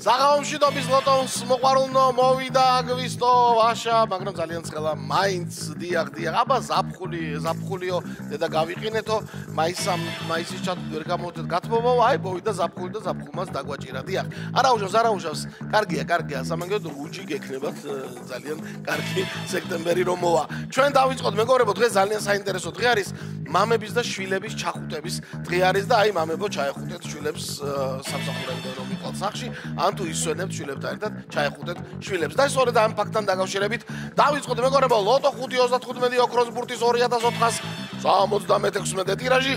საღამომშვიდობის ლოტოს მოყვარულნო მოვიდა აგვისტო ვაშა, მაგრამ ძალიან ცხელა მაინც დიახ. აბა ზაფხულიო და გავიყინეთო, მაისის ჩათ ვერ გამოვდეთ გათბობო, აი მოვიდა ზაფხული და ზაფხულმაც დაგვაჭირა. დიახ. არა უშავს. კარგია. სამაგეროდ რუჯი გექნებათ ძალიან კარგი სექტემბერი რომ მოვა. ჩვენ დავიწყოთ მეგობრებო, დღეს ძალიან საინტერესო დღე არის. მამების და შვილების ჩახუტების დღე არის და აი მამებო ჩაეხუტეთ შვილებს სამსახურებიდან რომ იყვალ სახში, ან თუ ისვენებთ შვილებთან ერთად ჩაეხუტეთ შვილებს. და სწორედ ამ ფაქტთან დაკავშირებით დავიწყოთ მეგობრებო, ლოტო 5.35 ოქროს ბურთის 2466 ტირაჟი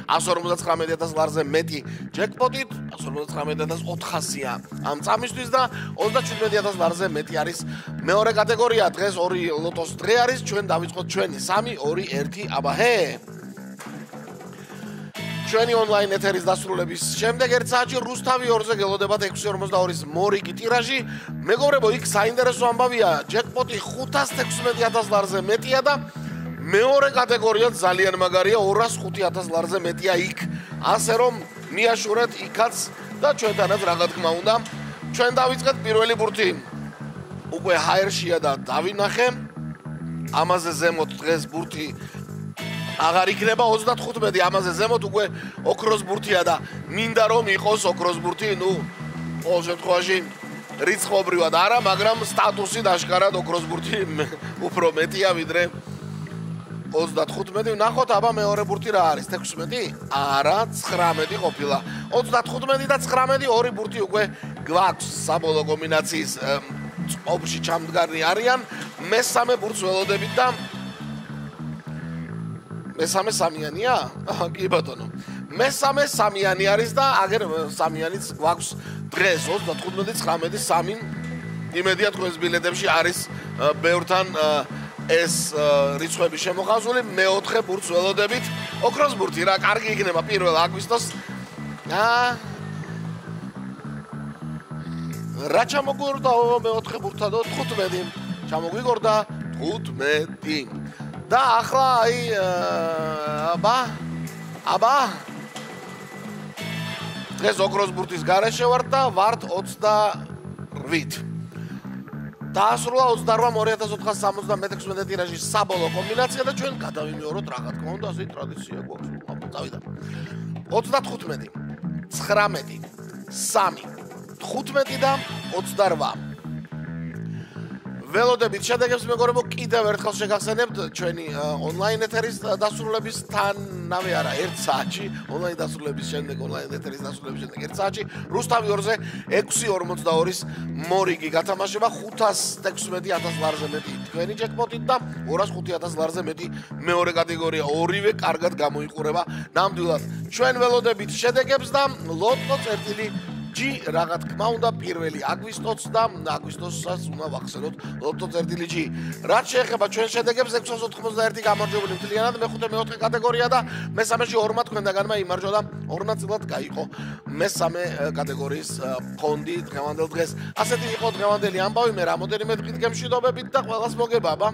159,000 ლარზე მეტი ჯეკპოტით 159,400-ია ამ წამისთვის და 37,000 ლარზე მეტი არის მეორე კატეგორია. დღეს ორი ლოტოს დღე არის, ჩვენ დავიწყოთ ჩვენი 3 2 1 აბაჰე. ჩვენი ონლაინ ეთერის დასრულების შემდეგ ერთ საათში რუსთავი 2-ზე გელოდებათ 6.42-ის მორიგი ტირაჟი. მეგობრებო, იქ საინტერესო ამბავია, ჯეკპოტი 516,000 ლარზე მეტია და მეორე კატეგორია ძალიან მაგარია, 205,000 ლარზე მეტია იქ. ასე რომ მიაშურეთ იქაც და ჩვენთანაც რა თქმა უნდა. ჩვენ დავიწყეთ პირველი ბურთი. უკვე ჰაერშია და დავინახე. ამაზე ზემოთ დღეს ბურთი აღარ იქნება 35, ამაზე ზემოთ უკვე ოქროს ბურთია და მინდა რომ იყოს ოქროს ბურთი, ყოველ შემთხვევაში რიცხობრივად არა, მაგრამ სტატუსით აშკარად ოქროს ბურთი უფრო მეტია ვიდრე 35. ნახოთ აბა მეორე ბურთი რა არის? 16? არა, 19 ყოფილა. 35 და 19 ორი ბურთი უკვე გვაქვს საბოლოო კომბინაციის ოფში ჩამდგარი არიან. მესამე ბურთს ველოდებით და მესამე სამიანია? კი ბატონო. მესამე სამიანი არის და აგერ სამიანიც გვაქვს დღეს 35, 19, 3. იმედია თქვენს ბილეთებში არის ბევრთან ეს რიცხვები შემოხაზული. მეოთხე ბურთს ველოდებით. ოქროს ბურთი რა, კარგი იქნება 1 აგვისტოს. რა ჩამოგვიგორდა მეოთხე ბურთადო 15. ჩამოგვიგორდა 15. და ახლა აი აბა დღეს ოქროს ბურთის გარეშე ვართ და ვართ 28. დაასრულა 28,266 ტირაჟის საბოლოო კომბინაცია და ჩვენ გადავიმეოროთ რა თქმა უნდა, ასე ტრადიცია გვაქვს. წავიდა. 35, 19, 3, 15 და 28. ველოდებით შედეგებს მეგობრებო, კიდევ ერთხელ შეგახსენებთ ჩვენი ონლაინ ეთერის დასრულებისთანავე არა, 1 საათში, ონლაინ დასრულების შემდეგ, ონლაინ ეთერის დასრულების შემდეგ 1 საათში, რუსთავი 2-ზე 6.42-ის მორიგი გათამაშება 516,000 ლარზე მეტი თქვენი ჯეკპოტით და 205,000 ლარზე მეტი მეორე კატეგორია. ორივე კარგად გამოიყურება ნამდვილად. ჩვენ ველოდებით შედეგებს და ლოტო წერტილი G რა თქმა უნდა პირველი აგვისტოც და აგვისტოსაც უნდა ვახსენოთ ლოტო წერტილი G. რაც შეეხება ჩვენ შედეგებს 691 გამარჯვებული მთლიანად მეხუთე მეოთხე კატეგორია და მესამეში ორმა თქვენდაგანმა იმარჯვა და ორნაწილად გაიყო მესამე კატეგორიის ფონდი დღევანდელ დღეს. ასეთი იყო დღევანდელი ამბავი, მე რამოდენიმე დღით გემშვიდობებით და ყველას მოგებაბა.